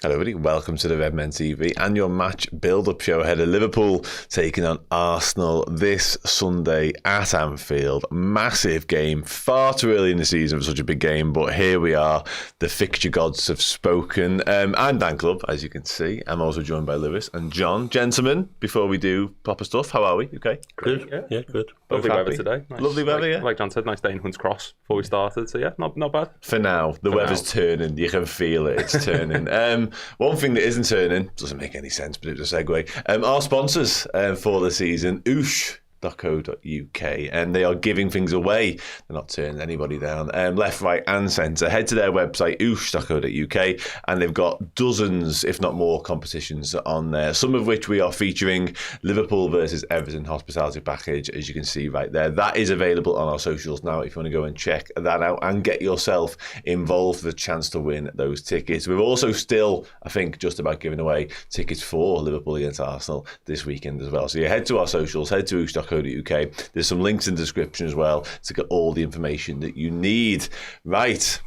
Hello everybody, welcome to the Redmen TV and your match build-up show ahead of Liverpool taking on Arsenal this Sunday at Anfield. Massive game, far too early in the season for such a big game, but here we are. The fixture gods have spoken. I'm Dan Club, as you can see. I'm also joined by Lewis and John. Gentlemen, before we do proper stuff, how are we? Okay? Good, yeah, good. Lovely weather today. Nice. Lovely weather, yeah. Like John said, nice day in Hunts Cross before we started, so yeah, not bad. For now, the weather's turning. You can feel it, it's turning. One thing that isn't turning, doesn't make any sense, but it was a segue, our sponsors for the season, oosh.co.uk, and they are giving things away. They're not turning anybody down, left, right and centre. Head to their website, oosh.co.uk, and they've got dozens, if not more, competitions on there, some of which we are featuring. Liverpool versus Everton hospitality package, as you can see right there. That is available on our socials now if you want to go and check that out and get yourself involved for the chance to win those tickets. We're also still, I think, just about giving away tickets for Liverpool against Arsenal this weekend as well. So you head to our socials, head to oosh.co.uk. There's some links in the description as well to get all the information that you need. Right,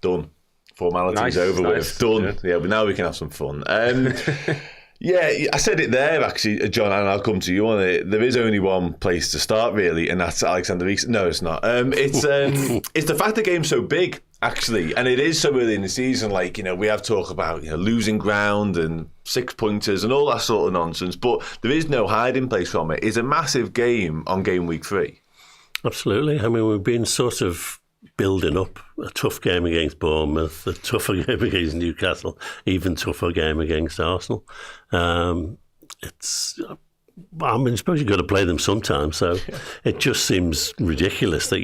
done. Formalities over with. Done. Yeah, but now we can have some fun. Yeah, I said it there actually, John, and I'll come to you on it. There is only one place to start really, and that's Alexander Isak. No, it's not. It's the fact the game's so big, actually, and it is so early in the season. Like, we have talk about losing ground and 6-pointers and all that sort of nonsense, but there is no hiding place from it. It's a massive game on game week 3. Absolutely. I mean, we've been sort of building up a tough game against Bournemouth, a tougher game against Newcastle, even tougher game against Arsenal. I suppose you've got to play them sometime, so it just seems ridiculous that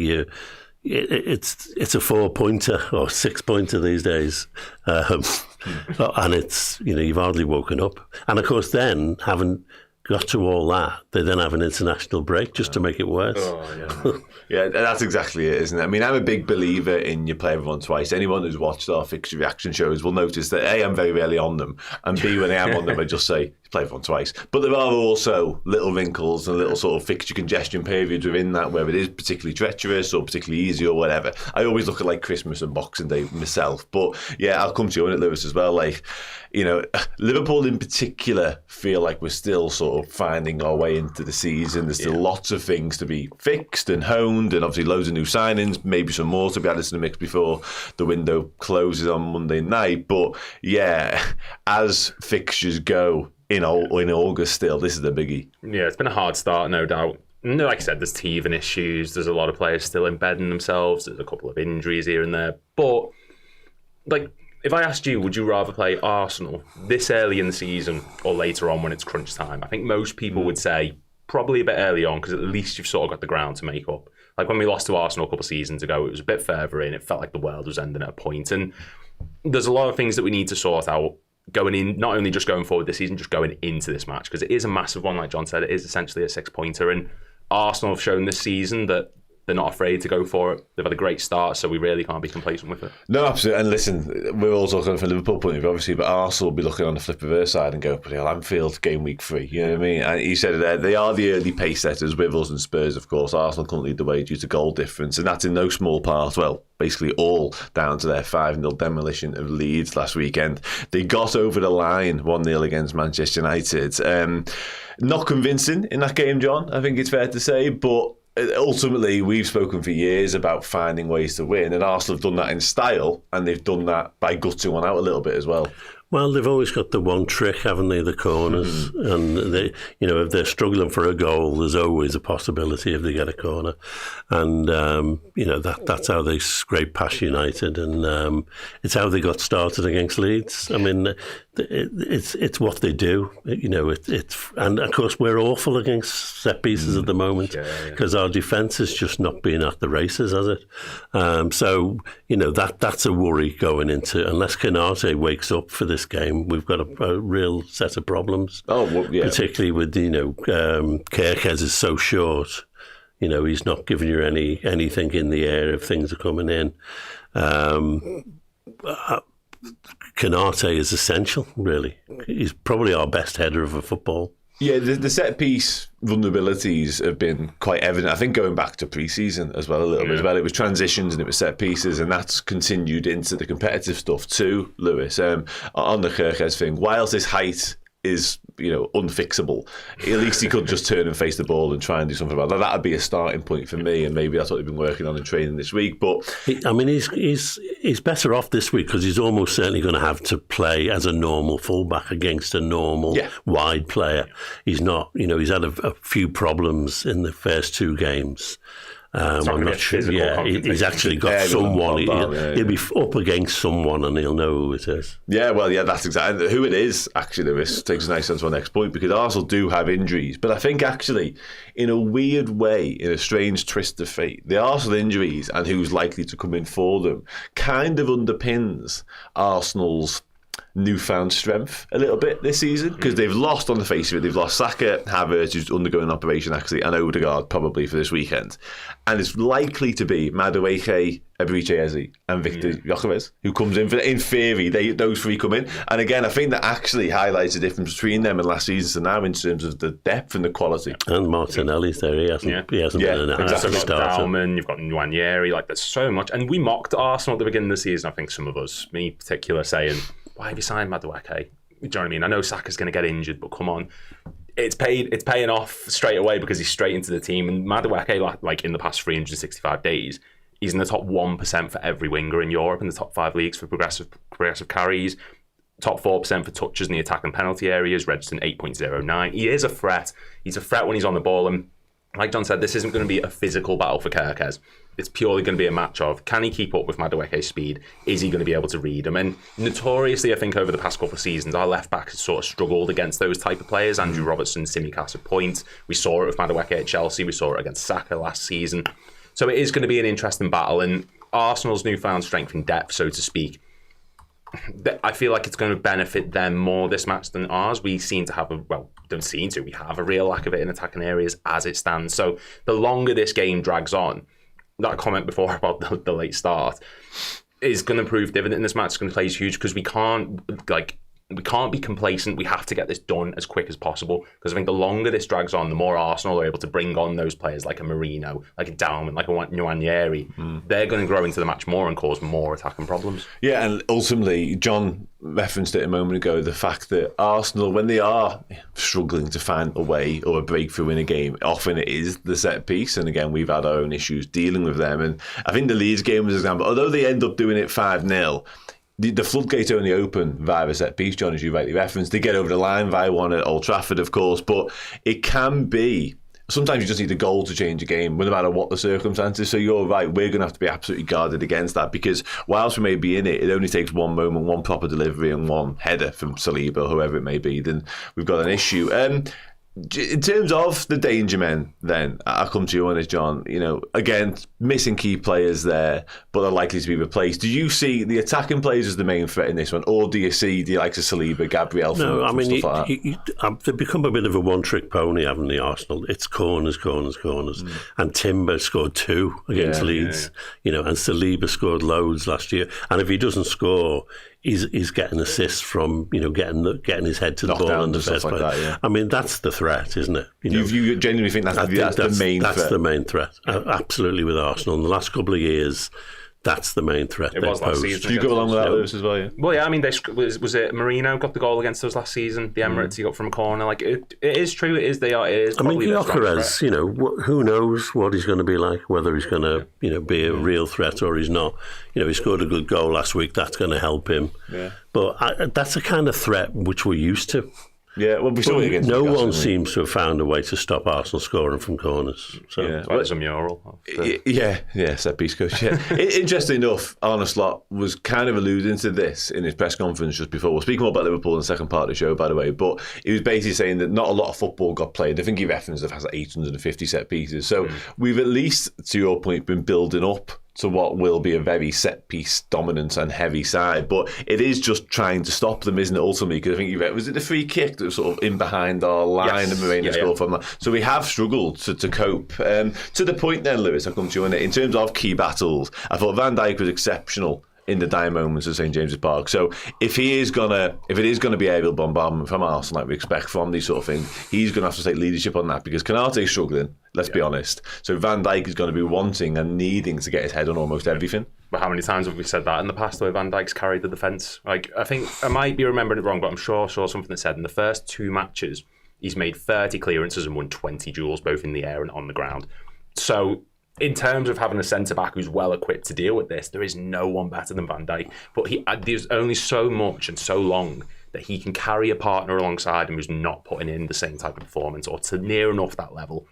it's a 4-pointer or 6-pointer these days, and it's you've hardly woken up, and of course then having got to all that, they then have an international break just to make it worse. Oh, yeah, that's exactly it, isn't it? I mean, I'm a big believer in you play everyone twice. Anyone who's watched our fixture reaction shows will notice that A, I'm very rarely on them, and B, when I am on them, I just say, play everyone twice. But there are also little wrinkles and little sort of fixture congestion periods within that where it is particularly treacherous or particularly easy or whatever. I always look at like Christmas and Boxing Day myself. But yeah, I'll come to you on it, Lewis, as well. Like, Liverpool in particular feel like we're still sort of finding our way into the season. There's still lots of things to be fixed and honed, and obviously loads of new signings, maybe some more to be added to the mix before the window closes on Monday night. But yeah, as fixtures go in August still, this is the biggie. Yeah, it's been a hard start, no doubt. Like I said, there's teething issues. There's a lot of players still embedding themselves. There's a couple of injuries here and there. But, if I asked you, would you rather play Arsenal this early in the season or later on when it's crunch time? I think most people would say probably a bit early on because at least you've sort of got the ground to make up. Like when we lost to Arsenal a couple of seasons ago, it was a bit further in. It felt like the world was ending at a point. And there's a lot of things that we need to sort out going in, not only just going forward this season, just going into this match, because it is a massive one. Like John said, it is essentially a 6-pointer. And Arsenal have shown this season that they're not afraid to go for it. They've had a great start, so we really can't be complacent with it. No, absolutely. And listen, we're all talking from a Liverpool point of view, obviously, but Arsenal will be looking on the flip of their side and go, but Anfield, game week 3. You know what I mean? And you said it there, they are the early pace setters with us and Spurs, of course. Arsenal can't lead the way due to goal difference, and that's in no small part, basically all down to their 5-0 demolition of Leeds last weekend. They got over the line 1-0 against Manchester United. Not convincing in that game, John, I think it's fair to say, but ultimately, we've spoken for years about finding ways to win, and Arsenal have done that in style, and they've done that by gutting one out a little bit as well. Well, they've always got the one trick, haven't they? The corners, and they, if they're struggling for a goal, there's always a possibility if they get a corner, and that's how they scrape past United, and it's how they got started against Leeds. I mean, it's what they do, and of course we're awful against set pieces at the moment because our defence has just not been at the races, has it? So that's a worry going into, unless Canate wakes up for this game, we've got a real set of problems. Particularly with Kerkez is so short. He's not giving you anything in the air if things are coming in. Canate is essential, really. He's probably our best header of a football. Yeah, the set piece vulnerabilities have been quite evident. I think going back to pre-season as well, a little bit as well. It was transitions and it was set pieces, and that's continued into the competitive stuff too, Lewis. On the Kirkes thing, whilst his height is, unfixable, at least he could just turn and face the ball and try and do something about that. That'd be a starting point for me, and maybe that's what they've been working on in training this week. But he's better off this week because he's almost certainly going to have to play as a normal fullback against a normal wide player. He's not, he's had a few problems in the first 2 games. I'm not sure. Yeah, he's actually got someone. He'll be up against someone, and he'll know who it is. Yeah, well, that's exactly who it is. Actually, Lewis takes a nice sense to our next point, because Arsenal do have injuries, but I think actually, in a weird way, in a strange twist of fate, the Arsenal injuries and who's likely to come in for them kind of underpins Arsenal's newfound strength a little bit this season, because they've lost, on the face of it, they've lost Saka, Havertz, who's undergoing an operation actually, and Odegaard probably for this weekend, and it's likely to be Madueke, Eberechi Eze and Victor Gyökeres who comes in. In theory, those 3 come in, and again I think that actually highlights the difference between them and last season to now in terms of the depth and the quality. And Martinelli's there, he hasn't been an exactly. You've got Dalman, you've got Nwaneri, there's so much, and we mocked Arsenal at the beginning of the season. I think some of us, me in particular, saying, why have you signed Madueke? Do you know what I mean? I know Saka's going to get injured, but come on. It's paying off straight away because he's straight into the team. And Madueke, in the past 365 days, he's in the top 1% for every winger in Europe, in the top 5 leagues for progressive carries, top 4% for touches in the attack and penalty areas, registered 8.09. He is a threat. He's a threat when he's on the ball. And like John said, this isn't going to be a physical battle for Kirkes. It's purely going to be a match of, can he keep up with Madueke's speed? Is he going to be able to read him? And notoriously, I think over the past couple of seasons, our left back has sort of struggled against those type of players. Andrew Robertson, Tsimikas at point. We saw it with Madueke at Chelsea. We saw it against Saka last season. So it is going to be an interesting battle. And Arsenal's newfound strength and depth, so to speak, I feel like it's going to benefit them more this match than ours. We seem to have we have a real lack of it in attacking areas as it stands. So the longer this game drags on, that comment before about the late start is going to prove dividend in this match. It's going to play huge because we can't be complacent. We have to get this done as quick as possible, because I think the longer this drags on, the more Arsenal are able to bring on those players like a Marino, like a Dalman, like a Nwaneri. They're going to grow into the match more and cause more attacking problems. Yeah, and ultimately, John referenced it a moment ago, the fact that Arsenal, when they are struggling to find a way or a breakthrough in a game, often it is the set piece. And again, we've had our own issues dealing with them. And I think the Leeds game was an example. Although they end up doing it 5-0, the floodgate only open via a set piece, John, as you rightly referenced. They get over the line via one at Old Trafford, of course, but it can be, sometimes you just need a goal to change a game, no matter what the circumstances. So you're right, we're going to have to be absolutely guarded against that, because whilst we may be in it, it only takes one moment, one proper delivery and one header from Saliba, whoever it may be, then we've got an issue. In terms of the danger men, then I'll come to you on this, John. Again, missing key players there, but they're likely to be replaced. Do you see the attacking players as the main threat in this one, or do you see the likes of Saliba, Gabriel? No, I mean, they've become a bit of a one-trick pony, haven't they, Arsenal? It's corners, and Timber scored 2 against Leeds. And Saliba scored loads last year. And if he doesn't score, he's getting assists from getting his head to the ball and the first play. I mean, that's the threat, isn't it? You genuinely think that's the main threat? That's the main threat. Absolutely, with Arsenal in the last couple of years, that's the main threat. It was last season. Do you go along with that, Lewis, as well? Yeah. Well, yeah. I mean, was it Marino got the goal against us last season? The Emirates he got from a corner. It is true. It is. It is. I mean, Gyökeres, who knows what he's going to be like? Whether he's going to, be a real threat or he's not. He scored a good goal last week. That's going to help him. Yeah. But that's a kind of threat which we're used to. Yeah, well, we saw it against no one seems to have found a way to stop Arsenal scoring from corners. So it's a mural. Set piece coach. Yeah. Interesting enough, Arne Slot was kind of alluding to this in his press conference just before. We'll speak more about Liverpool in the second part of the show, by the way. But he was basically saying that not a lot of football got played. I think he referenced it has 850 set pieces. So we've at least, to your point, been building up to what will be a very set-piece dominant and heavy side. But it is just trying to stop them, isn't it, ultimately? Because I think was it the free kick that was sort of in behind our line and Moreno scored from that? So we have struggled to cope. To the point then, Lewis, I'll come to you on it. In terms of key battles, I thought Van Dijk was exceptional in the dire moments of St James's Park. So if it is gonna be aerial bombardment from Arsenal like we expect from these sort of things, he's gonna have to take leadership on that, because Konate's struggling, let's be honest. So Van Dijk is going to be wanting and needing to get his head on almost everything. But how many times have we said that in the past, the way Van Dijk's carried the defence? Like, I think I might be remembering it wrong, but I'm sure I saw something that said in the first 2 matches he's made 30 clearances and won 20 duels, both in the air and on the ground. So in terms of having a centre-back who's well-equipped to deal with this, there is no one better than Van Dijk. But there's only so much and so long that he can carry a partner alongside him who's not putting in the same type of performance or to near enough that level.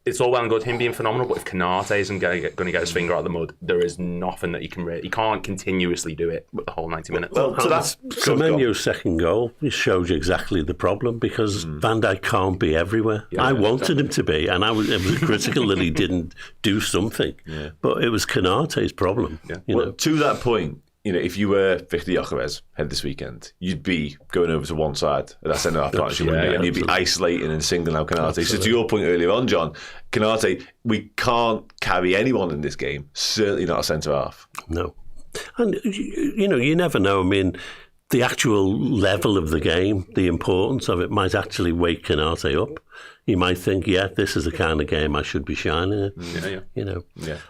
It's all well and good him being phenomenal, but if Konate isn't going to get his finger out of the mud, there is nothing that he can't continuously do it with the whole 90 minutes. Well, so that's Semenyo's second goal. It shows you exactly the problem, because Van Dijk can't be everywhere. I wanted him to be, and I was critical that he didn't do something. Yeah. But it was Konate's problem. Yeah. Well, to that point, if you were Victor Gyökeres head this weekend, you'd be going over to one side of that centre-half partnership, and you'd be isolating and singling out Konate. Absolutely. So to your point earlier on, John, Konate, we can't carry anyone in this game, certainly not a centre-half. No. And, you never know. I mean, the actual level of the game, the importance of it might actually wake Konate up. You might think, this is the kind of game I should be shining in.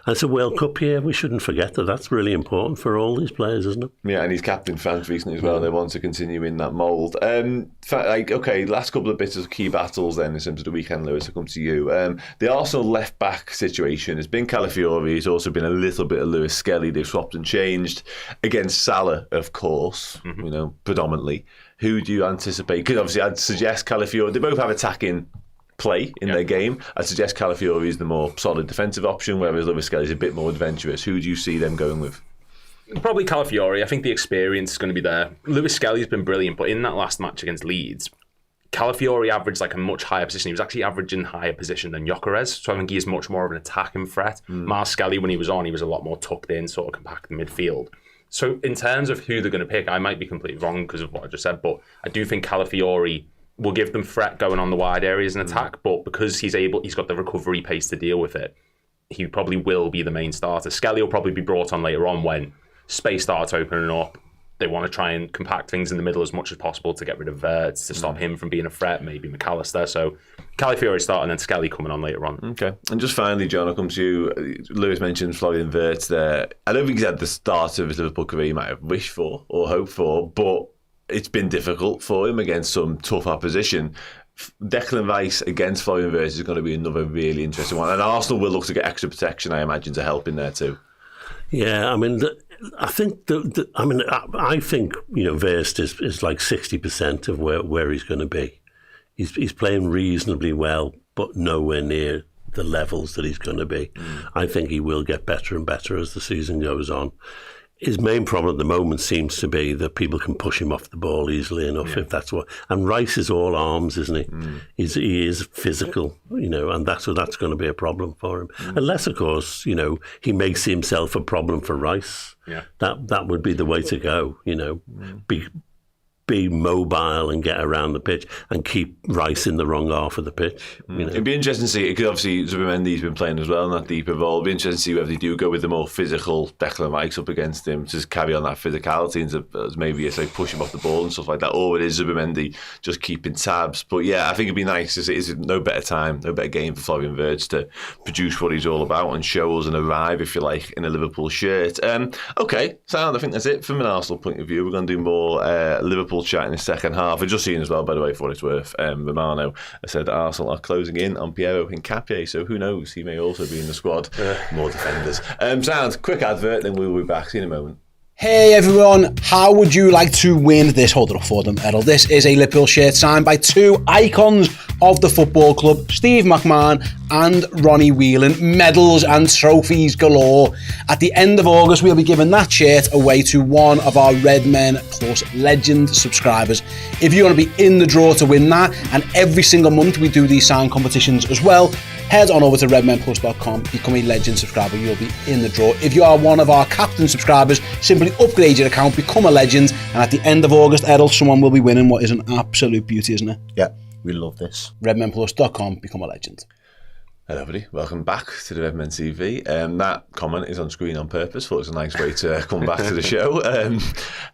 It's a World Cup year. We shouldn't forget that. That's really important for all these players, isn't it? Yeah, and he's captain France recently as well. They want to continue in that mould. Last couple of bits of key battles then in terms of the weekend, Lewis, I'll come to you. The Arsenal left-back situation has been Calafiori. It's also been a little bit of Lewis Skelly. They've swapped and changed against Salah, of course, predominantly. Who do you anticipate? Because obviously I'd suggest Calafiori. They both have attacking play in their game. I'd suggest Calafiori is the more solid defensive option, whereas Lewis Skelly is a bit more adventurous. Who do you see them going with? Probably Calafiori. I think the experience is going to be there. Lewis Skelly's been brilliant, but in that last match against Leeds, Calafiori averaged like a much higher position. He was actually averaging higher position than Gyökeres, so I think he is much more of an attacking threat. Miles Skelly, when he was on, he was a lot more tucked in, sort of compact in midfield. So in terms of who they're going to pick, I might be completely wrong because of what I just said, but I do think Calafiori will give them threat going on the wide areas and attack, but because he's got the recovery pace to deal with it, he probably will be the main starter. Skelly will probably be brought on later on when space starts opening up. They want to try and compact things in the middle as much as possible to get rid of Wirtz, to stop him from being a threat, maybe McAllister. So Calafiori starting and then Skelly coming on later on. Okay. And just finally, John, I'll come to you. Lewis mentioned Florian Wirtz there. I don't think he's had the start of his Liverpool career he might have wished for or hoped for, but it's been difficult for him against some tough opposition. Declan Rice against Florian Wirtz is going to be another really interesting one. And Arsenal will look to get extra protection, I imagine, to help in there too. Yeah, I mean, I think Wirtz is like 60% of where he's going to be. He's playing reasonably well, but nowhere near the levels that he's going to be. I think he will get better and better as the season goes on. His main problem at the moment seems to be that people can push him off the ball easily enough, if that's what. And Rice is all arms, isn't he? He is physical, and that's going to be a problem for him. Unless, of course, he makes himself a problem for Rice. Yeah. That would be the way to go. Be mobile and get around the pitch and keep Rice in the wrong half of the pitch. It'd be interesting to see, because obviously Zubimendi's been playing as well in that deeper role. It'd be interesting to see whether they do go with the more physical Declan Rice up against him, just carry on that physicality and maybe it's like push him off the ball and stuff like that, or it is Zubimendi just keeping tabs. But yeah, I think it'd be nice to see. It's no better time, no better game for Florian Wirtz to produce what he's all about and show us and arrive, if you like, in a Liverpool shirt. Okay, Sound, I think that's it from an Arsenal point of view. We're going to do more Liverpool chat in the second half. I've just seen as well, by the way, for what it's worth, Romano said that Arsenal are closing in on Piero Hincapié, so who knows, he may also be in the squad. More defenders. Sound, quick advert, then we'll be back. See you in a moment. Hey everyone, how would you like to win this? Hold it up for them, Errol. This is a Liverpool shirt signed by two icons of the football club, Steve McMahon and Ronnie Whelan. Medals and trophies galore. At the end of August, we'll be giving that shirt away to one of our Redmen Plus Legend subscribers. If you want to be in the draw to win that, and every single month we do these sign competitions as well, head on over to redmenplus.com, become a Legend subscriber, you'll be in the draw. If you are one of our Captain subscribers, simply upgrade your account, become a Legend, and at the end of August, Errol, someone will be winning what is an absolute beauty, isn't it? Yeah, we love this. redmenplus.com, become a Legend. Hello, everybody. Welcome back to the Redmen TV. That comment is on screen on purpose. Thought it was a nice way to come back to the show.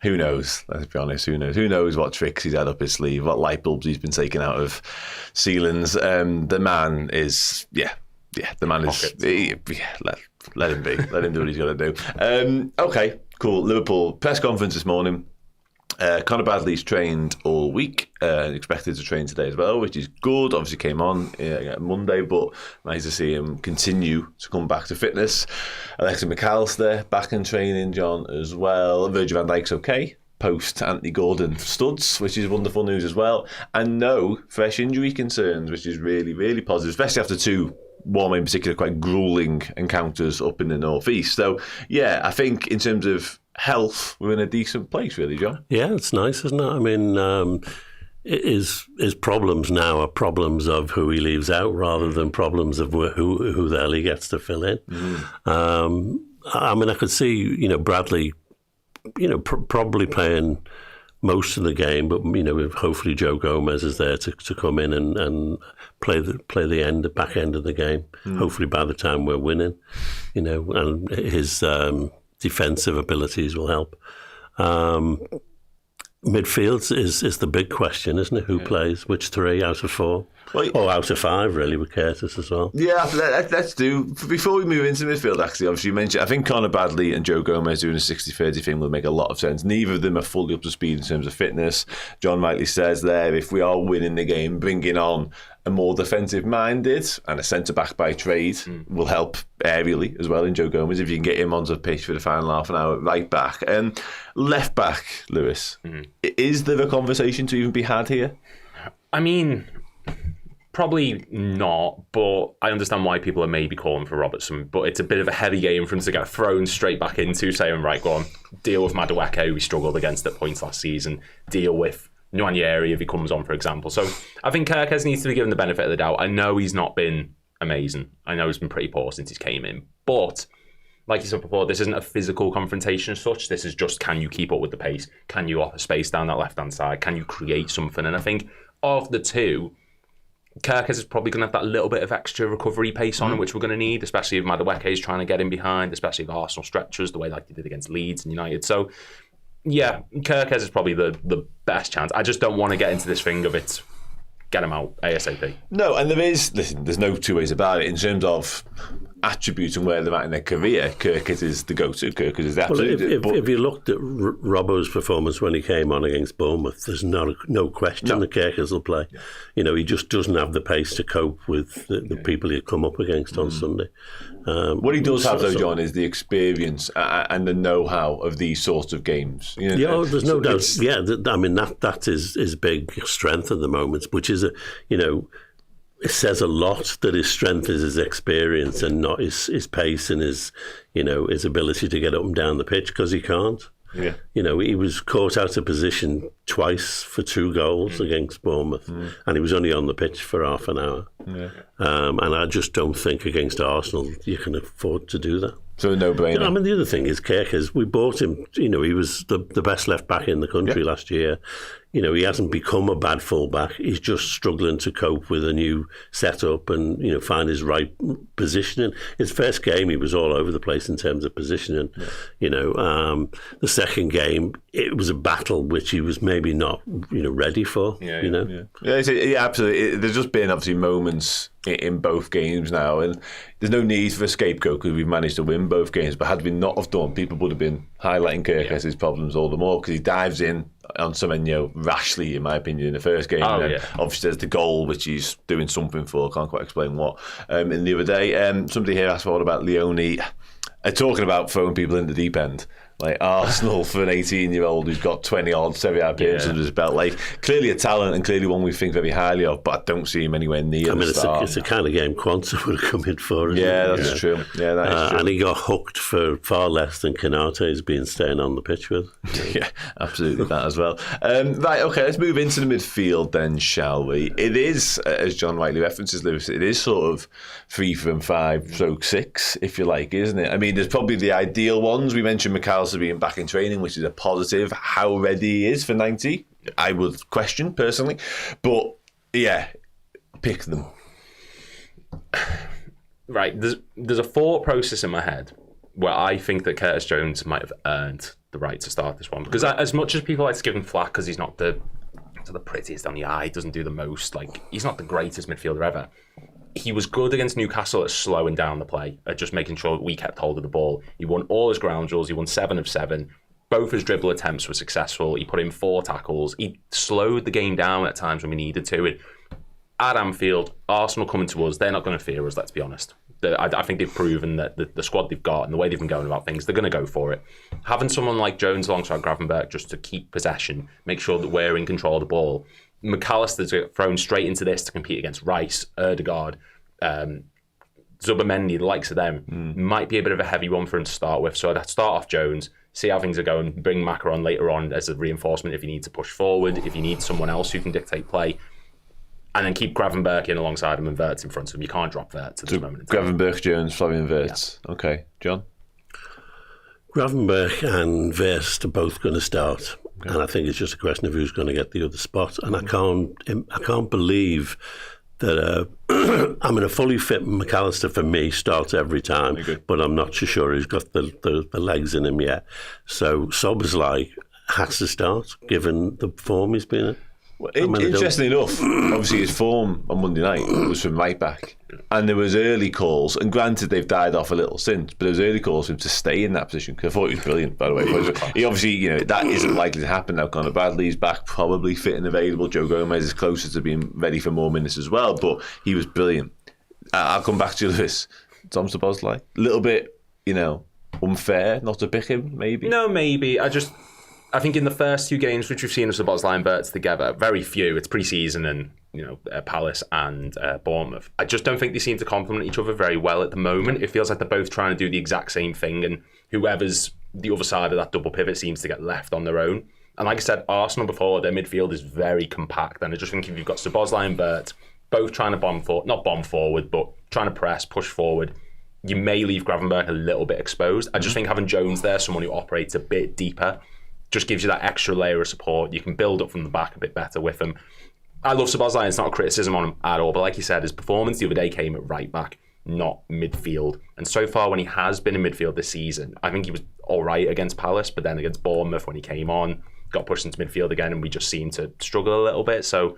Who knows? Let's be honest. Who knows? Who knows what tricks he's had up his sleeve? What light bulbs he's been taking out of ceilings? The man is, The man is. Let him be. Let him do what he's got to do. Okay, cool. Liverpool press conference this morning. Conor Bradley's trained all week, expected to train today as well, which is good. Obviously came on Monday, but nice to see him continue to come back to fitness. Alexis McAllister back in training, John, as well. Virgil van Dijk's okay post Anthony Gordon studs, which is wonderful news as well. And no fresh injury concerns, which is really, really positive, especially after one in particular quite gruelling encounters up in the northeast. So yeah, I think in terms of health, we're in a decent place, really, John. Yeah, it's nice, isn't it? I mean, his problems now are problems of who he leaves out rather than problems of who the hell he gets to fill in. I mean, I could see, Bradley, probably playing most of the game, but hopefully Joe Gomez is there to come in and play the back end of the game. Hopefully by the time we're winning, and his defensive abilities will help. Midfield is the big question, isn't it? Who plays? Which 3 out of 4? Or out of 5, really, with Curtis as well. Yeah, let's do. Before we move into midfield, actually, obviously you mentioned, I think Conor Bradley and Joe Gomez doing a 60-30 thing will make a lot of sense. Neither of them are fully up to speed in terms of fitness. John rightly says there, if we are winning the game, bringing on a more defensive-minded and a centre-back by trade will help aerially as well in Joe Gomez, if you can get him onto the pitch for the final half an hour right back. Left back, Lewis, is there a conversation to even be had here? I mean, probably not, but I understand why people are maybe calling for Robertson, but it's a bit of a heavy game for him to get thrown straight back into, saying, right, go on, deal with Madueke, who we struggled against at points last season, deal with Nwaneri if he comes on, for example. So I think Kirkes needs to be given the benefit of the doubt. I know he's not been amazing. I know he's been pretty poor since he came in. But like you said before, this isn't a physical confrontation as such. This is just, can you keep up with the pace? Can you offer space down that left-hand side? Can you create something? And I think of the two, Kirkes is probably going to have that little bit of extra recovery pace on him, which we're going to need, especially if Madueke is trying to get in behind, especially if Arsenal stretches the way like they did against Leeds and United. So yeah, Kirkes is probably the best chance. I just don't want to get into this thing of it. Get him out ASAP. No, and there's no two ways about it in terms of attributes and where they're at in their career. Kirkes is the go-to. Kirkes is the absolute. Well, if you looked at Robbo's performance when he came on against Bournemouth, there's no question that Kirkes will play. He just doesn't have the pace to cope with the people he'd come up against on Sunday. What he does have, though, John, is the experience and the know-how of these sorts of games. There's no doubt. Yeah, I mean that is his big strength at the moment, which is it says a lot that his strength is his experience and not his pace and his ability to get up and down the pitch, because he can't. Yeah. He was caught out of position twice for 2 goals against Bournemouth, and he was only on the pitch for half an hour. Yeah. And I just don't think against Arsenal you can afford to do that. So a no-brainer. I mean, the other thing is Kirkes. We bought him. He was the best left back in the country last year. He hasn't become a bad fullback. He's just struggling to cope with a new setup and find his right positioning. His first game, he was all over the place in terms of positioning. Yeah. The second game, it was a battle which he was maybe not ready for. Yeah, absolutely. There's just been obviously moments in both games now, and there's no need for a scapegoat because we've managed to win both games. But had we not have done, people would have been highlighting Kirkes' problems all the more, because he dives in on something rashly, in my opinion, in the first game. Obviously there's the goal which he's doing something for, can't quite explain what. In the other day, somebody here asked what about Leone talking about throwing people in the deep end. Like Arsenal for an 18-year-old who's got 20-odd Serie A appearances under his belt. Like, clearly a talent and clearly one we think very highly of, but I don't see him anywhere near the start. It's a kind of game Quanta would have come in for. That's true. Yeah, that is true. And he got hooked for far less than Konate's been staying on the pitch with. Yeah, absolutely that as well. Right, okay, let's move into the midfield then, shall we? It is, as John rightly references, Lewis, it is sort of 3 from 5, stroke 6, if you like, isn't it? I mean, there's probably the ideal ones. We mentioned McAllister being back in training, which is a positive. How ready he is for 90, I would question personally, but yeah, pick them. right, there's a thought process in my head where I think that Curtis Jones might have earned the right to start this one. Because as much as people like to give him flack because he's not the prettiest on the eye, doesn't do the most, like, he's not the greatest midfielder ever. He was good against Newcastle at slowing down the play, at just making sure that we kept hold of the ball. He won all his ground duels. He won 7 of 7. Both his dribble attempts were successful. He put in 4 tackles. He slowed the game down at times when we needed to. At Anfield, Arsenal coming to us, they're not going to fear us, let's be honest. I think they've proven that the squad they've got and the way they've been going about things, they're going to go for it. Having someone like Jones alongside Gravenberch just to keep possession, make sure that we're in control of the ball. McAllister's thrown straight into this to compete against Rice, Ødegaard, Zubimendi, the likes of them. Might be a bit of a heavy one for him to start with. So I'd start off Jones, see how things are going, bring Maka on later on as a reinforcement if you need to push forward, if you need someone else who can dictate play. And then keep Gravenberch in alongside him and Wirtz in front of him. You can't drop Wirtz at this moment. Gravenberch, Jones, Flavian Wirtz. Yeah. Okay, John? Gravenberch and Wirtz are both going to start. Okay. And I think it's just a question of who's going to get the other spot. And I can't believe that a fully fit McAllister for me starts every time, but I'm not so sure he's got the legs in him yet. So Szoboszlai has to start, given the form he's been in. Well, interestingly enough, obviously his form on Monday night was from right back, and there was early calls, and granted they've died off a little since, but there was early calls for him to stay in that position, because I thought he was brilliant, by the way. He obviously, that isn't likely to happen now. Conor Bradley's back, probably fit and available. Joe Gomez is closer to being ready for more minutes as well, but he was brilliant. I'll come back to this. Tom Szoboszlai, a little bit, unfair not to pick him, maybe? No, maybe. I think in the first 2 games which we've seen of Szoboszlai and Wirtz together, very few. It's pre-season and Palace and Bournemouth. I just don't think they seem to complement each other very well at the moment. It feels like they're both trying to do the exact same thing, and whoever's the other side of that double pivot seems to get left on their own. And like I said, Arsenal before, their midfield is very compact, and I just think if you've got Szoboszlai and Wirtz both trying to not bomb forward, but trying to press, push forward, you may leave Gravenberch a little bit exposed. I just think having Jones there, someone who operates a bit deeper, just gives you that extra layer of support. You can build up from the back a bit better with him. I love Szoboszlai. It's not a criticism on him at all, but like you said, his performance the other day came at right back, not midfield. And so far, when he has been in midfield this season, I think he was all right against Palace, but then against Bournemouth, when he came on, got pushed into midfield again, and we just seemed to struggle a little bit. So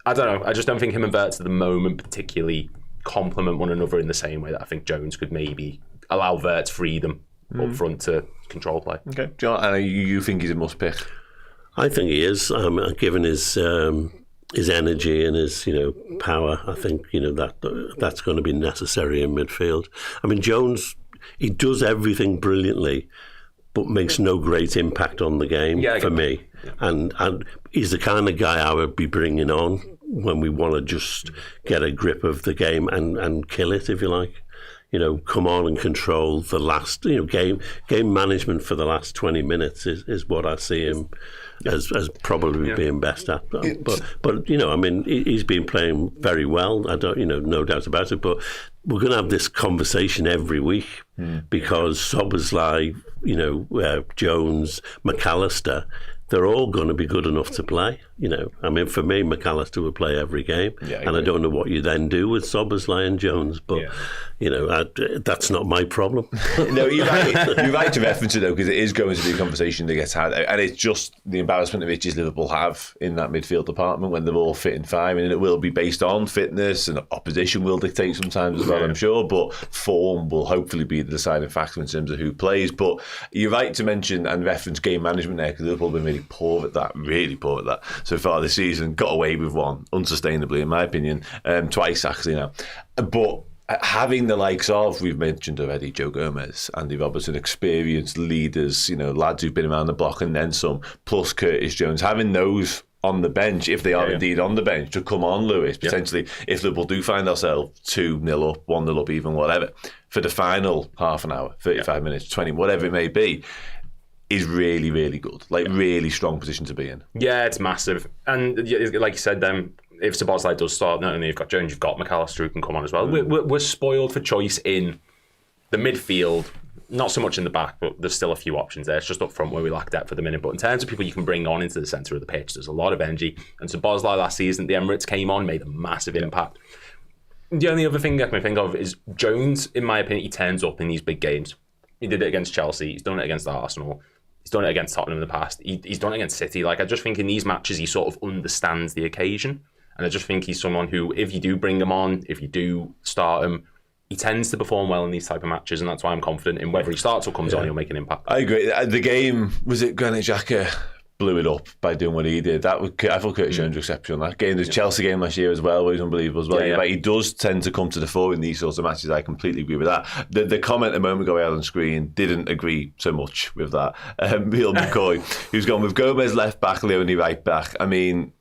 I don't know. I just don't think him and Wirtz at the moment particularly complement one another in the same way that I think Jones could maybe allow Wirtz freedom up front to control play. Okay, John, and you think he's a must pick? I think he is. Given his energy and his power, I think that's going to be necessary in midfield. I mean, Jones, he does everything brilliantly, but makes no great impact on the game for me. Yeah. And he's the kind of guy I would be bringing on when we want to just get a grip of the game and kill it, if you like. Come on and control the last, game management for the last 20 minutes is what I see him as probably being best at. But he's been playing very well. I don't, no doubt about it. But we're going to have this conversation every week because Szoboszlai, Jones, McAllister, they're all going to be good enough to play. For me, McAllister would play every game, and I don't know what you then do with Szoboszlai and Jones, but that's not my problem. No, you're right to reference it though, because it is going to be a conversation that gets had, and it's just the embarrassment of riches Liverpool have in that midfield department when they're all fit and fine, and it will be based on fitness, and opposition will dictate sometimes as well, I'm sure, but form will hopefully be the deciding factor in terms of who plays. But you're right to mention and reference game management there, because Liverpool have been really poor at that so far this season. Got away with one unsustainably, in my opinion, twice actually now. But having the likes of, we've mentioned already, Joe Gomez, Andy Robertson, experienced leaders, lads who've been around the block and then some, plus Curtis Jones, having those on the bench, if they are indeed on the bench, to come on, Lewis, potentially, if Liverpool do find ourselves 2-0 up, 1-0 up, even whatever, for the final half an hour, 35 minutes, 20, whatever it may be, is really, really good. Really strong position to be in. Yeah, it's massive. And like you said, if Szoboszlai does start, not only you've got Jones, you've got McAllister who can come on as well. We're spoiled for choice in the midfield, not so much in the back, but there's still a few options there. It's just up front where we lack depth at the minute. But in terms of people you can bring on into the centre of the pitch, there's a lot of energy. And Szoboszlai last season, the Emirates came on, made a massive impact. The only other thing I can think of is Jones, in my opinion, he turns up in these big games. He did it against Chelsea. He's done it against Arsenal. He's done it against Tottenham in the past. He's done it against City. Like, I just think in these matches, he sort of understands the occasion. And I just think he's someone who, if you do bring him on, if you do start him, he tends to perform well in these type of matches. And that's why I'm confident in whether he starts or comes on, he'll make an impact. I agree. The game, was it Granit Xhaka blew it up by doing what he did? I thought Curtis Jones was exceptional on that game. There's Chelsea game last year as well, where he's unbelievable as well. Like, he does tend to come to the fore in these sorts of matches. I completely agree with that. The comment a moment ago I had on screen didn't agree so much with that. Neil McCoy, who's gone with Gomez left back, Leone right back. I mean,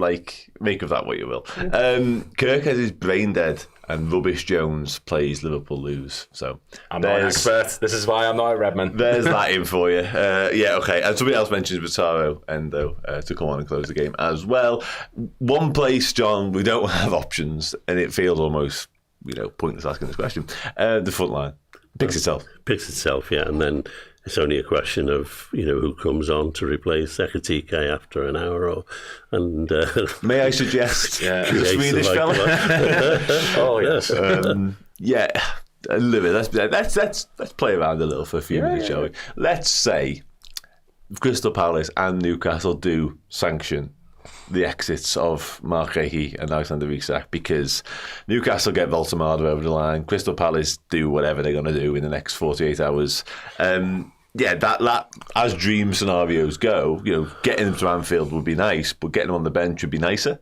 like, make of that what you will. Kirk has his brain dead, and Rubbish Jones plays Liverpool lose. So I'm not an expert. This is why I'm not a Redmen. There's that in for you. Okay. And somebody else mentions Vitaro Endo to come on and close the game as well. One place, John, we don't have options, and it feels almost, pointless asking this question. The front line picks itself. Yeah, and then it's only a question of who comes on to replace Ekitike after an hour. May I suggest the Swedish fella? Oh yes. Let's play around a little for a few minutes, shall we? Let's say Crystal Palace and Newcastle do sanction the exits of Mark Leahy and Alexander Isak, because Newcastle get Voltemada over the line, Crystal Palace do whatever they're going to do in the next 48 hours. That as dream scenarios go, getting them to Anfield would be nice, but getting them on the bench would be nicer.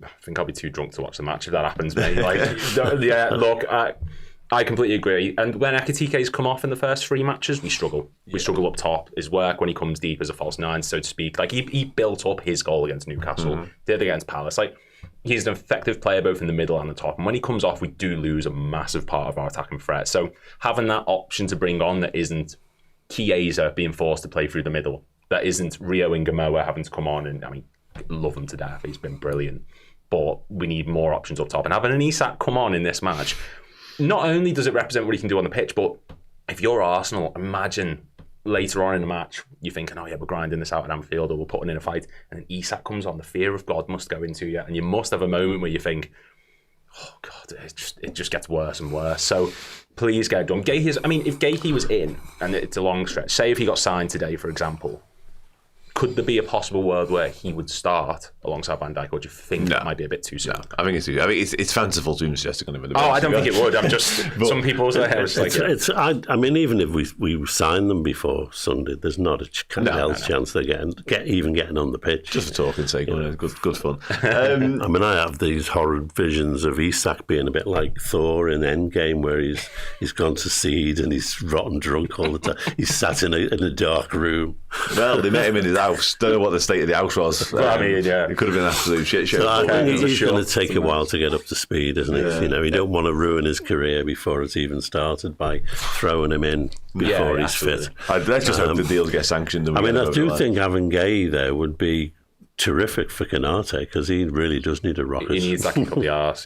I think I'll be too drunk to watch the match if that happens, mate. Look, I completely agree. And when Ekitike's come off in the first 3 matches, we struggle. We struggle up top. His work when he comes deep as a false nine, so to speak. Like, he built up his goal against Newcastle, did against Palace. Like, he's an effective player both in the middle and the top. And when he comes off, we do lose a massive part of our attacking threat. So having that option to bring on that isn't Chiesa being forced to play through the middle, that isn't Rio and Gamoa having to come on, and love him to death. He's been brilliant. But we need more options up top. And having an Isak come on in this match, not only does it represent what he can do on the pitch, but if you're Arsenal, imagine later on in the match, you're thinking, we're grinding this out at Anfield, or we're putting in a fight, and then Isak comes on, the fear of God must go into you, and you must have a moment where you think, oh God, it just gets worse and worse. So please get it done. If Gahey was in, and it's a long stretch, say if he got signed today, for example, could there be a possible world where he would start alongside Van Dijk, or do you think that might be a bit too soon? No, I think it's fanciful to suggest going to win the I don't think it would. I'm just some people's heads. Even if we sign them before Sunday, there's not a chance they're getting on the pitch. Just for talking sake, good fun. I have these horrid visions of Isak being a bit like Thor in Endgame, where he's gone to seed and he's rotten drunk all the time. He's sat in a dark room. Well, they met him in his house. Don't know what the state of the house was. It could have been an absolute shit show. So I think he's going to take a while to get up to speed, isn't it? You don't want to ruin his career before it's even started by throwing him in before he's fit. Let's just hope the deals get sanctioned. I do think having Gay there would be terrific for Canate, because he really does need a rocket. He needs that kick up the arse.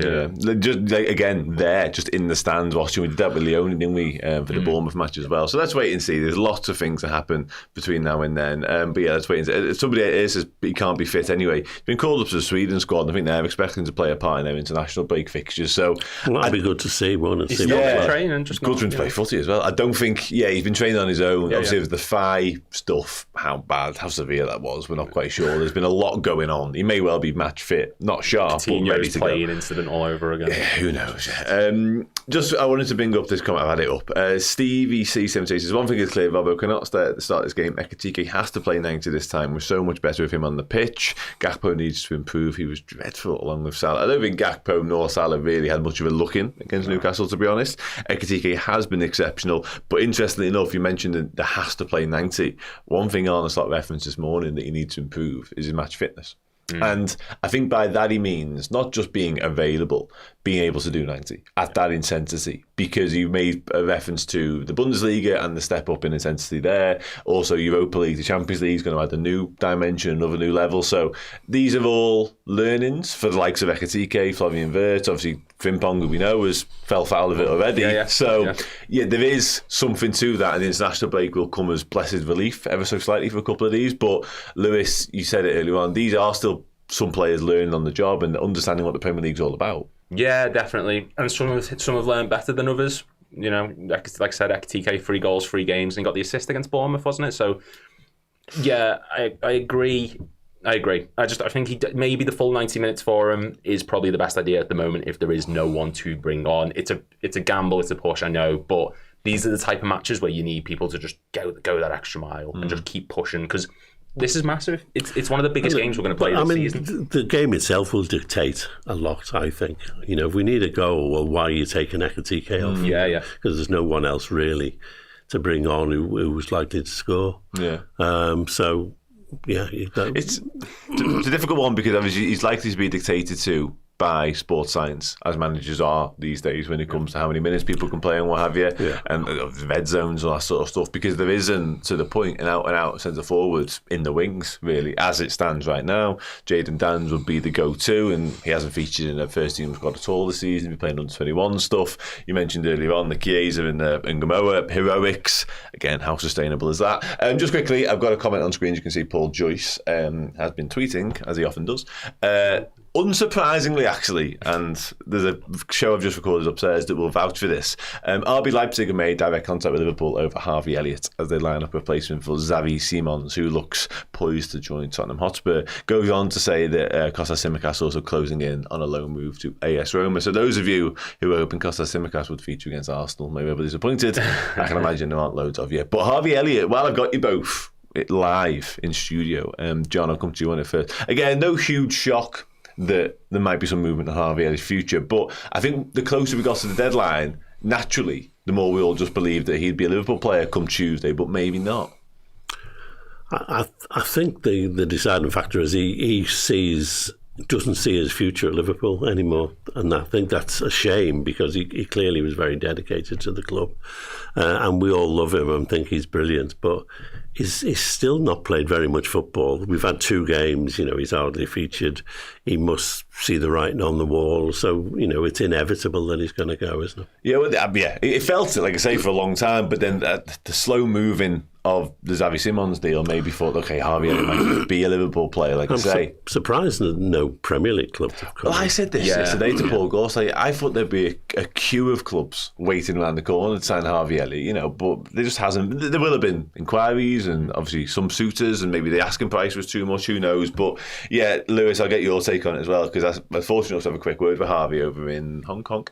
Just in the stands watching. We did that with Leone, didn't we, for the Bournemouth match as well. So let's wait and see. There's lots of things that happen between now and then. Let's wait and see. If somebody says he can't be fit anyway, he's been called up to the Sweden squad, and I think they're expecting to play a part in their international break fixtures. So that'd be good to see, won't it? He's still been training, just good for him to play footy as well. I don't think. He's been training on his own. Obviously, with the thigh stuff, how severe that was, we're not quite sure. There's been a lot going on. He may well be match fit, not sharp, but ready to playing incident all over again. Who knows? I wanted to bring up this comment. I've had it up. Stevie C78 says, one thing is clear, Robbo cannot start at the start of this game. Ekitike has to play 90 this time. We're so much better with him on the pitch. Gakpo needs to improve. He was dreadful along with Salah. I don't think Gakpo nor Salah really had much of a look in against Newcastle, to be honest. Ekitike has been exceptional, but interestingly enough, you mentioned that there has to play 90. One thing Arne Slot referenced this morning that he needs to improve is his match fitness. And I think by that he means not just being available, being able to do 90 at that intensity, because you made a reference to the Bundesliga and the step up in intensity there. Also, Europa League, the Champions League is going to add a new dimension, another new level. So these are all learnings for the likes of Ekitike, Flavian Wirtz, obviously Frimpong, who we know has fell foul of it already. There is something to that, and the international break will come as blessed relief ever so slightly for a couple of these. But Lewis, you said it earlier on, these are still some players learning on the job and understanding what the Premier League's all about. Yeah, definitely. And some have learned better than others. You know, like I said, Ekitike, 3 goals, 3 games, and he got the assist against Bournemouth, wasn't it? So, yeah, I agree. I think maybe the full 90 minutes for him is probably the best idea at the moment if there is no one to bring on. It's a gamble, it's a push, I know, but these are the type of matches where you need people to just go that extra mile and just keep pushing, because this is massive. It's one of the biggest games we're going to play this season. The game itself will dictate a lot, I think. You know, if we need a goal, well, why are you taking Ekitike off? Yeah. Because there's no one else really to bring on who was likely to score. Yeah. So, yeah. It's a difficult one because obviously he's likely to be dictated to by sports science, as managers are these days when it comes to how many minutes people can play and what have you, and red zones and all that sort of stuff, because there isn't, to the point, an out centre forward in the wings, really, as it stands right now. Jadon Danns would be the go-to, and he hasn't featured in a first team squad at all this season. He's playing under 21 stuff. You mentioned earlier on the Chiesa and Gamoa heroics. Again, how sustainable is that? Just quickly, I've got a comment on screen. You can see Paul Joyce has been tweeting, as he often does. Unsurprisingly, actually, and there's a show I've just recorded upstairs that will vouch for this. RB Leipzig have made direct contact with Liverpool over Harvey Elliott as they line up a replacement for Xavi Simons, who looks poised to join Tottenham Hotspur. Goes on to say that Kostas Tsimikas also closing in on a loan move to AS Roma. So those of you who were hoping Kostas Tsimikas would feature against Arsenal may be disappointed. I can imagine there aren't loads of you. But Harvey Elliott, while I've got you both live in studio, John, I'll come to you on it first. Again, no huge shock that there might be some movement on Harvey Elliott's future, but I think the closer we got to the deadline, naturally, the more we all just believed that he'd be a Liverpool player come Tuesday, but maybe not. I think the deciding factor is he doesn't see his future at Liverpool anymore, and I think that's a shame, because he clearly was very dedicated to the club, and we all love him and think he's brilliant, but he's still not played very much football. We've had 2 games, he's hardly featured. He must see the writing on the wall, so it's inevitable that he's going to go, isn't it? Yeah, it felt it, like I say, for a long time, but then the slow moving of the Xavi Simons deal maybe thought, okay, Harvey Elliott might be a Liverpool player, like I say. Surprised that no Premier League club have come. Well, I said this yesterday to Paul Gorse. I thought there'd be a queue of clubs waiting around the corner to sign Harvey Elliott, but there just hasn't. There will have been inquiries and obviously some suitors, and maybe the asking price was too much, who knows. But yeah, Lewis, I'll get your take on it as well, because I was fortunate enough to have a quick word with Harvey over in Hong Kong,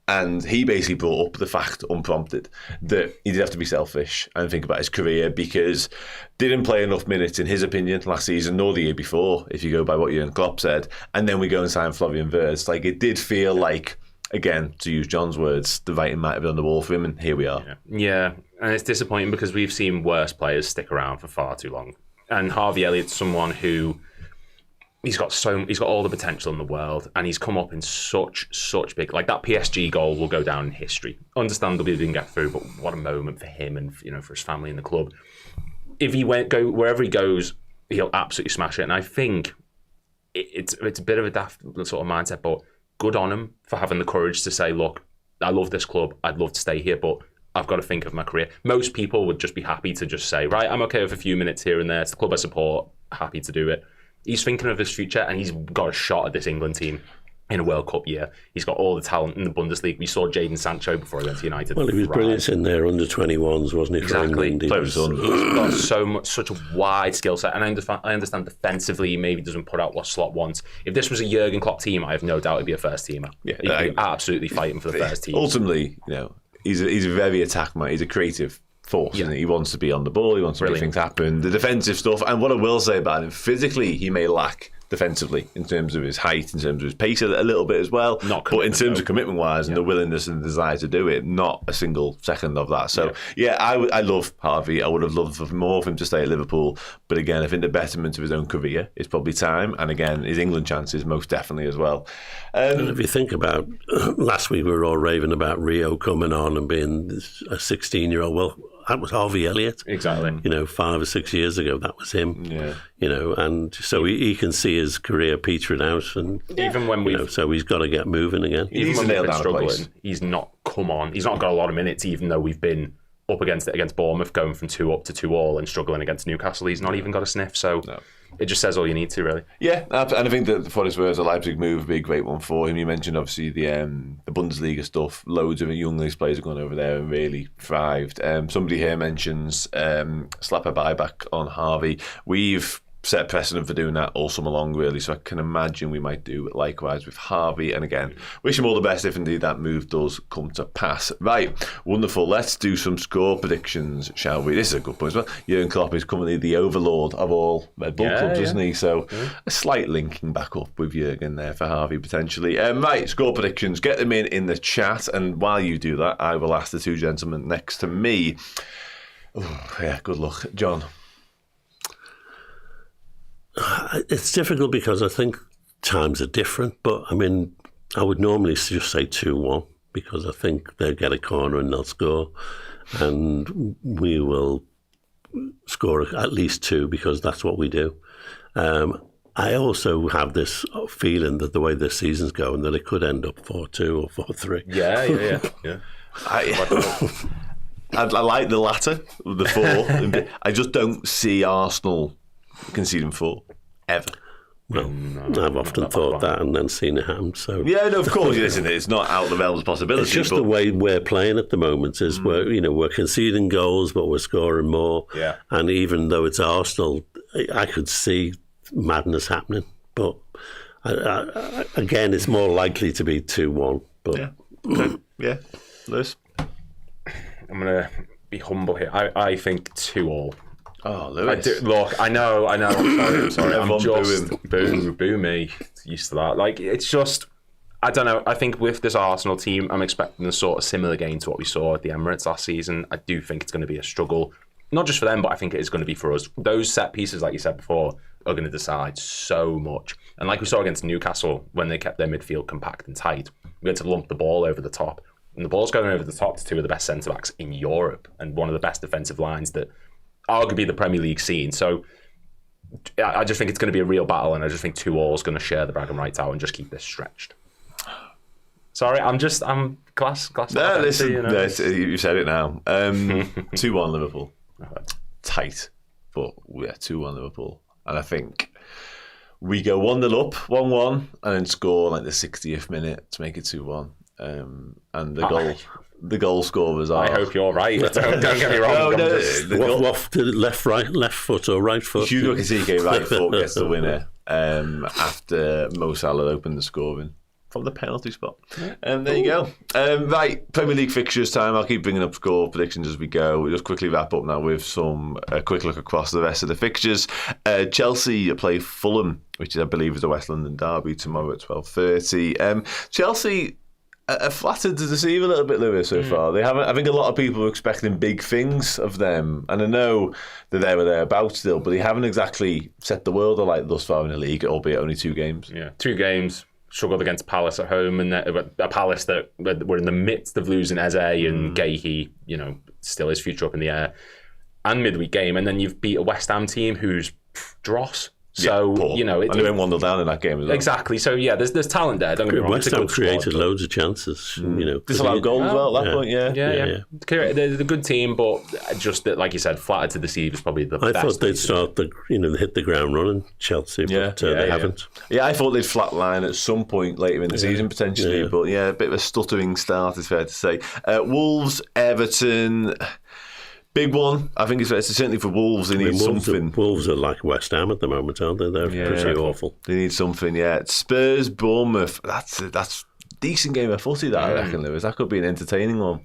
and he basically brought up the fact, unprompted, that he did have to be selfish and think about his career, because didn't play enough minutes, in his opinion, last season nor the year before, if you go by what Jurgen Klopp said. And then we go and sign Florian Wirtz. Like, it did feel like, again, to use John's words, the writing might have been on the wall for him, and here we are. Yeah, and it's disappointing because we've seen worse players stick around for far too long. And Harvey Elliott's someone who he's got all the potential in the world, and he's come up in such big, like that PSG goal will go down in history. Understandably, he didn't get through, but what a moment for him and for his family and the club. If he go wherever he goes, he'll absolutely smash it. And I think it's a bit of a daft sort of mindset, but good on him for having the courage to say, look, I love this club, I'd love to stay here, but I've got to think of my career. Most people would just be happy to just say, right, I'm okay with a few minutes here and there. It's the club I support, happy to do it. He's thinking of his future, and he's got a shot at this England team in a World Cup year. He's got all the talent in the Bundesliga. We saw Jadon Sancho before he went to United. Well, he was brilliant in there under 21s, wasn't he? Exactly. He's got such a wide skill set, and I understand defensively he maybe doesn't put out what Slot wants. If this was a Jurgen Klopp team, I have no doubt it'd be a first teamer. Yeah, he'd be absolutely fighting for the first team. Ultimately, he's a very attack man. He's a creative force, and he wants to be on the ball, he wants to make things happen, the defensive stuff. And what I will say about him, physically he may lack defensively in terms of his height, in terms of his pace a little bit as well, but in terms of commitment wise and the willingness and the desire to do it, not a single second of that. So I love Harvey. I would have loved for more of him to stay at Liverpool, but again, I think the betterment of his own career is probably time, and again, his England chances most definitely as well. And if you think about last week, we were all raving about Rio coming on and being a 16-year-old. Well, that was Harvey Elliott. Exactly. 5 or 6 years ago, that was him. Yeah. And so he can see his career petering out, and even when we, so he's got to get moving again. Even when we've been struggling, he's not come on. He's not got a lot of minutes, even though we've been up against it against Bournemouth, going from 2-up to 2-all, and struggling against Newcastle. He's not even got a sniff. So it just says all you need to, really. Yeah, and I think that for his words, the Leipzig move would be a great one for him. You mentioned obviously the Bundesliga stuff. Loads of young players have gone over there and really thrived. Somebody here mentions slap a buyback on Harvey. We've set precedent for doing that all summer long, really, so I can imagine we might do likewise with Harvey. And again, wish him all the best if indeed that move does come to pass. Right, wonderful. Let's do some score predictions, shall we? This is a good point as well. Jurgen Klopp is currently the overlord of all Red Bull clubs, isn't he? So a slight linking back up with Jurgen there for Harvey potentially. Right, score predictions. Get them in the chat, and while you do that, I will ask the two gentlemen next to me. Oh, yeah, good luck. John. It's difficult because I think times are different, but I mean, I would normally just say 2-1 because I think they'll get a corner and they'll score, and we will score at least 2 because that's what we do. I also have this feeling that the way this season's going, that it could end up 4-2 or 4-3. Yeah. I like the latter, the 4. I just don't see Arsenal conceding 4 ever. Well, I've often thought that and then seen it happen. So yeah, no, of course, isn't it? It's not out of the realms of possibility. It's just the way we're playing at the moment. Is we're conceding goals, but we're scoring more. Yeah. And even though it's Arsenal, I could see madness happening. But again, it's more likely to be 2-1. But yeah, okay. Yeah, Lewis. I'm gonna be humble here. I think 2-2. Oh, Lewis. I know. I'm sorry. I'm just boo me. Used to that. Like, it's just, I don't know. I think with this Arsenal team, I'm expecting a sort of similar game to what we saw at the Emirates last season. I do think it's going to be a struggle, not just for them, but I think it is going to be for us. Those set pieces, like you said before, are going to decide so much. And like we saw against Newcastle, when they kept their midfield compact and tight, we had to lump the ball over the top. And the ball's going over the top to 2 of the best centre-backs in Europe and one of the best defensive lines that arguably the Premier League scene. So I just think it's going to be a real battle, and I just think 2-2 is going to share the bragging rights out and just keep this stretched. Sorry, I'm class. No, listen, you said it now. 2-1 Liverpool. Tight, but yeah, 2-1 Liverpool. And I think we go 1-0 up, 1-1, and then score like the 60th minute to make it 2-1. And the goal scorers are... I hope you're right. Don't get me wrong. Left foot or right foot? Hugo Kasike, right foot, gets the winner after Mo Salah opened the scoring from the penalty spot. There you go. Right, Premier League fixtures time. I'll keep bringing up score predictions as we go. We'll just quickly wrap up now with a quick look across the rest of the fixtures. Chelsea play Fulham, which I believe is a West London derby, tomorrow at 12:30. Chelsea are flattered to deceive a little bit, Lewis, so far. They haven't. I think a lot of people are expecting big things of them, and I know that they were thereabouts still, but they haven't exactly set the world alight thus far in the league, albeit only 2 games. Yeah, 2 games. Struggled against Palace at home, and a Palace that were in the midst of losing Eze and Gahey, still his future up in the air, and midweek game, and then you've beat a West Ham team who's dross. So, and they went 1-0 down in that game as well. Exactly. So, yeah, there's talent there. Don't get me wrong. West Ham created loads of chances. Disallowed goals as well at that point, yeah. They're a good team, but just that, like you said, flattered to deceive is probably the best. I thought they'd hit the ground running, Chelsea, but they haven't. Yeah, I thought they'd flatline at some point later in the season, potentially. But, a bit of a stuttering start, is fair to say. Wolves, Everton... Big one. I think it's certainly for Wolves. They need something. Wolves are like West Ham at the moment, aren't they? They're pretty awful. They need something. Yeah. Spurs, Bournemouth. That's a decent game of footy. That I reckon, Lewis. That could be an entertaining one.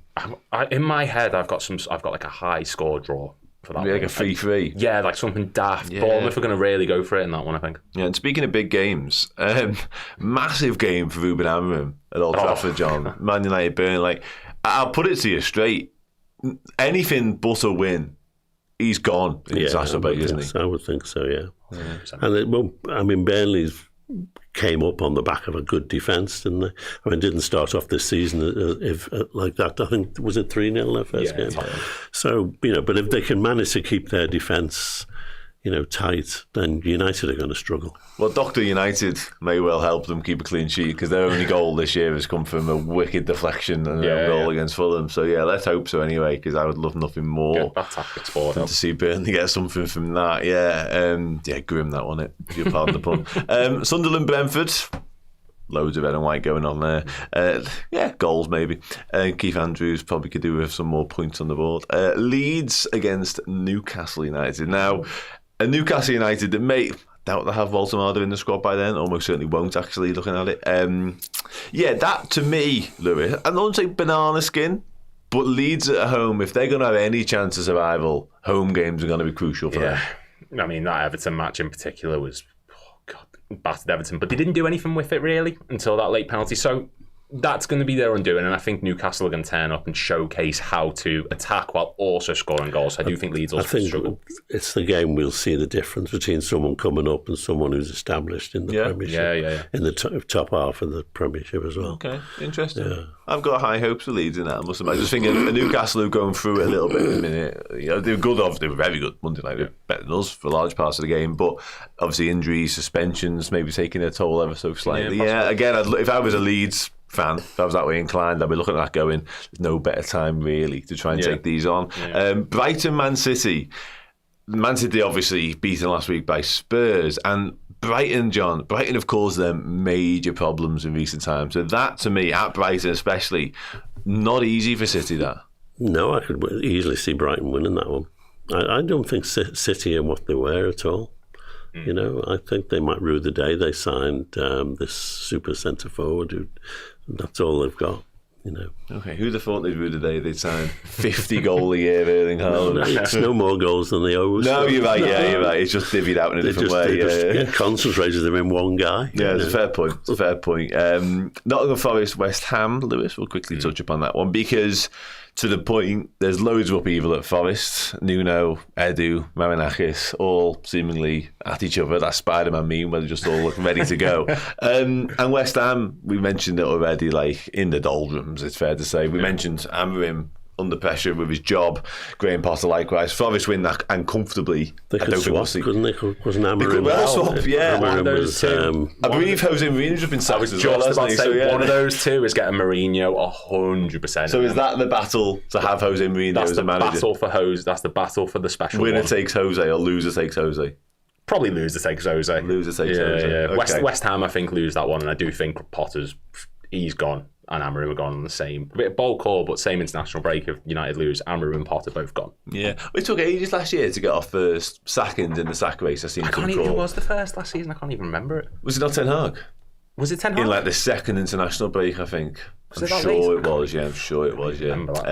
In my head, I've got like a high score draw for that. Like a 3-3. Yeah, like something daft. Yeah. Bournemouth are going to really go for it in that one, I think. Yeah. And speaking of big games, massive game for Ruben Amorim at Old Trafford, John. Man United, Burnley. I'll put it to you straight. Anything but a win, he's gone in international break, isn't he? I would think so, yeah. And Burnley's came up on the back of a good defence, didn't they? Didn't start off this season like that. I think, was it 3-0 their first game? Yeah. So, but if they can manage to keep their defence, tight, then United are going to struggle. Well, Dr. United may well help them keep a clean sheet because their only goal this year has come from a wicked deflection and a goal against Fulham. So, yeah, let's hope so anyway, because I would love nothing more than to see Burnley get something from that. Yeah, grim that one, if you pardon the pun. Sunderland, Brentford. Loads of red and white going on there. Goals maybe. Keith Andrews probably could do with some more points on the board. Leeds against Newcastle United. Now, a Newcastle United that may doubt they'll have Voltemada in the squad by then. Almost certainly won't, actually, looking at it. That to me, Lewis, I don't say banana skin, but Leeds at home, if they're going to have any chance of survival, home games are going to be crucial for them. I mean, that Everton match in particular was battered Everton, but they didn't do anything with it really until that late penalty. So that's going to be their undoing, and I think Newcastle are going to turn up and showcase how to attack while also scoring goals. I do think Leeds will struggle. It's the game we'll see the difference between someone coming up and someone who's established in the Premiership. In the top half of the Premiership as well. Okay, interesting. Yeah. I've got high hopes for Leeds in that. I must admit. I just think a Newcastle who are going through it a little bit in a minute. They were very good Monday night. They were better than us for large parts of the game, but obviously injuries, suspensions, maybe taking their toll ever so slightly. Again, if I was a Leeds fan, if I was that way inclined, I'd be looking at that going, there's no better time really to try and take these on. Brighton, Man City. Man City obviously beaten last week by Spurs, and Brighton have caused them major problems in recent times. So that, to me, at Brighton especially, not easy for City, that. No, I could easily see Brighton winning that one. I don't think City are what they were at all. I think they might rue the day they signed this super centre forward. That's all they've got. Okay, who'd have thought they'd rue the day they'd sign 50 goal a year Erling Haaland? It's no more goals than they always. No, you're right. You're right. It's just divvied out in a different way. They concentrated them in one guy. Yeah, it's a fair point. Nottingham Forest, West Ham. Lewis, we'll quickly touch upon that one because, to the point, there's loads of upheaval at Forest. Nuno, Edu, Marinakis, all seemingly at each other. That Spider-Man meme where they just all look ready to go. And West Ham, we mentioned it already, like in the doldrums, it's fair to say. We mentioned Amorim under pressure with his job. Graham Potter likewise. Forest win that and comfortably. They could swap, couldn't they? Wasn't Amorim? They could well swap, yeah. One of those two. I believe Jose Mourinho's have been sacked as well, hasn't he? So, one of those two is getting Mourinho 100%. So is that the battle to have Jose Mourinho as a manager? That's the battle for the special Winner one. takes Jose or loser takes Jose? Probably loser takes Jose. Loser takes Jose. Yeah. Okay. West Ham, I think, lose that one, and I do think he's gone. And Amorim are gone on the same. A bit of bold call, but same international break. If United lose, Amorim and Potter both gone. Yeah. It took ages last year to get off first second in the sack race. Who was the first last season? I can't even remember it. Was it not Ten Hag? Was it Ten Hag? In like the second international break, I think. I'm sure it was, yeah. But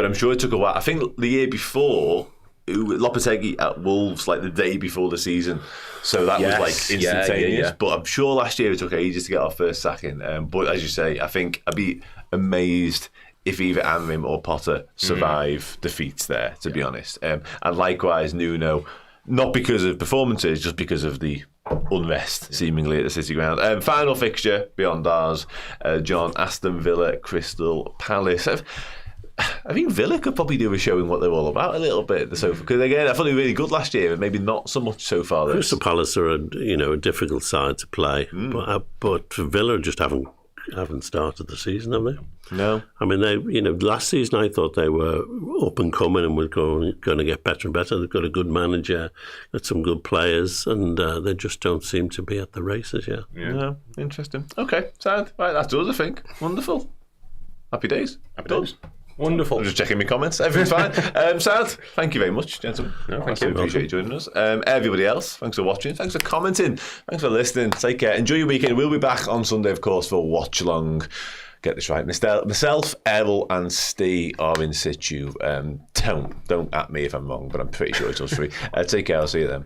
I'm sure it took a while. I think the year before, Lopetegui at Wolves, like the day before the season. So that was like instantaneous. But I'm sure last year it took ages to get off first sacking. But as you say, I think I'd be amazed if either Amorim or Potter survive defeats there, to be honest. And likewise, Nuno, not because of performances, just because of the unrest seemingly at the City ground. Final fixture beyond ours, John, Aston Villa, Crystal Palace. I think Villa could probably do a showing what they're all about a little bit. Because again, I thought they were really good last year, and maybe not so much so far. Crystal Palace are a difficult side to play, but Villa just haven't started the season, have they? No. I mean, last season I thought they were up and coming and were going to get better and better. They've got a good manager, got some good players, and they just don't seem to be at the races yet. Yeah. No, interesting. Okay, sound right. That's us, I think. Wonderful. Happy days. Happy days. Wonderful. I'm just checking my comments. Everything's fine. South, thank you very much, gentlemen. No, thank you. Appreciate you joining us. Everybody else, thanks for watching. Thanks for commenting. Thanks for listening. Take care. Enjoy your weekend. We'll be back on Sunday, of course, for Watch Along. Get this right. Myself, Errol and Steve are in situ. Don't at me if I'm wrong, but I'm pretty sure it's us three. Take care. I'll see you then.